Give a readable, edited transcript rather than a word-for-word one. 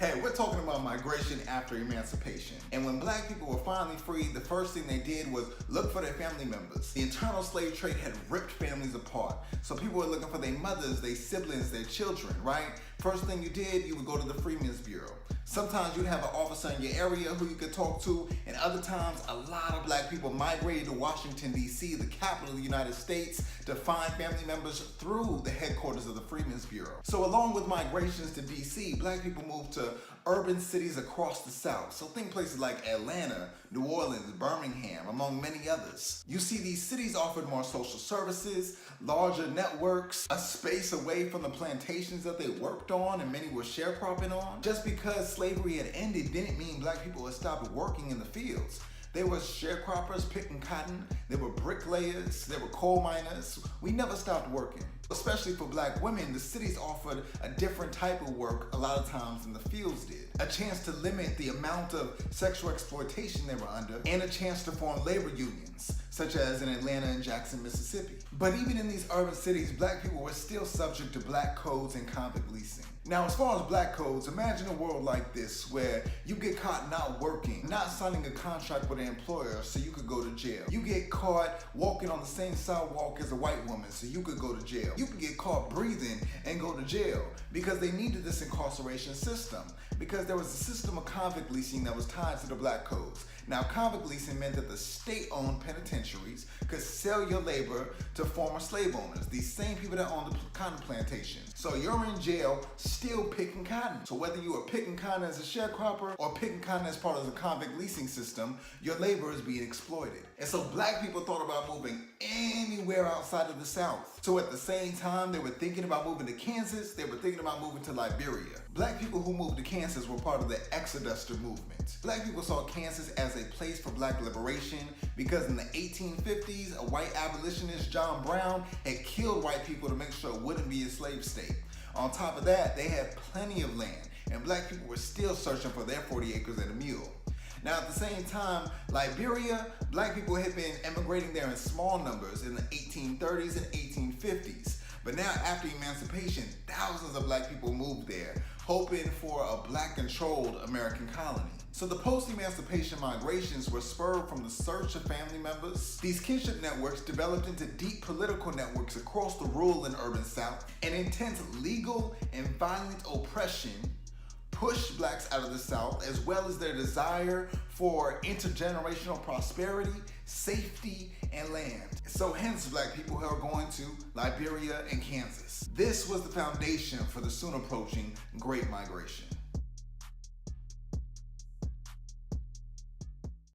Hey, we're talking about migration after emancipation. And when black people were finally freed, the first thing they did was look for their family members. The internal slave trade had ripped families apart. So people were looking for their mothers, their siblings, their children, right? First thing you did, you would go to the Freedmen's Bureau. Sometimes you'd have an officer in your area who you could talk to, and other times a lot of black people migrated to Washington, D.C., the capital of the United States, to find family members through the headquarters of the Freedmen's Bureau. So along with migrations to D.C., black people moved to urban cities across the South. So think places like Atlanta, New Orleans, Birmingham, among many others. You see, these cities offered more social services, larger networks, a space away from the plantations that they worked on and many were sharecropping on. Just because slavery had ended didn't mean black people had stopped working in the fields. They were sharecroppers picking cotton, they were bricklayers, they were coal miners. We never stopped working. Especially for black women, the cities offered a different type of work a lot of times than the fields did. A chance to limit the amount of sexual exploitation they were under, and a chance to form labor unions, such as in Atlanta and Jackson, Mississippi. But even in these urban cities, black people were still subject to black codes and convict leasing. Now, as far as black codes, imagine a world like this where you get caught not working, not signing a contract with an employer so you could go to jail. You get caught walking on the same sidewalk as a white woman so you could go to jail. You could get caught breathing and go to jail because they needed this incarceration system, because there was a system of convict leasing that was tied to the black codes. Now, convict leasing meant that the state-owned penitentiaries could sell your labor to former slave owners, these same people that owned the cotton plantation. So you're in jail still picking cotton. So whether you are picking cotton as a sharecropper or picking cotton as part of the convict leasing system, your labor is being exploited. And so black people thought about moving anywhere outside of the South. So at the same time they were thinking about moving to Kansas, they were thinking about moving to Liberia. Black people who moved to Kansas were part of the Exoduster movement. Black people saw Kansas as a place for black liberation because in the 1850s, a white abolitionist, John Brown, had killed white people to make sure it wouldn't be a slave state. On top of that, they had plenty of land, and black people were still searching for their 40 acres and a mule. Now, at the same time, Liberia, black people had been immigrating there in small numbers in the 1830s and 1850s. But now, after emancipation, thousands of black people moved there, hoping for a black-controlled American colony. So the post-emancipation migrations were spurred from the search of family members. These kinship networks developed into deep political networks across the rural and urban South, and intense legal and violent oppression pushed blacks out of the South, as well as their desire for intergenerational prosperity, safety, and land. So hence black people who are going to Liberia and Kansas. This was the foundation for the soon approaching Great Migration.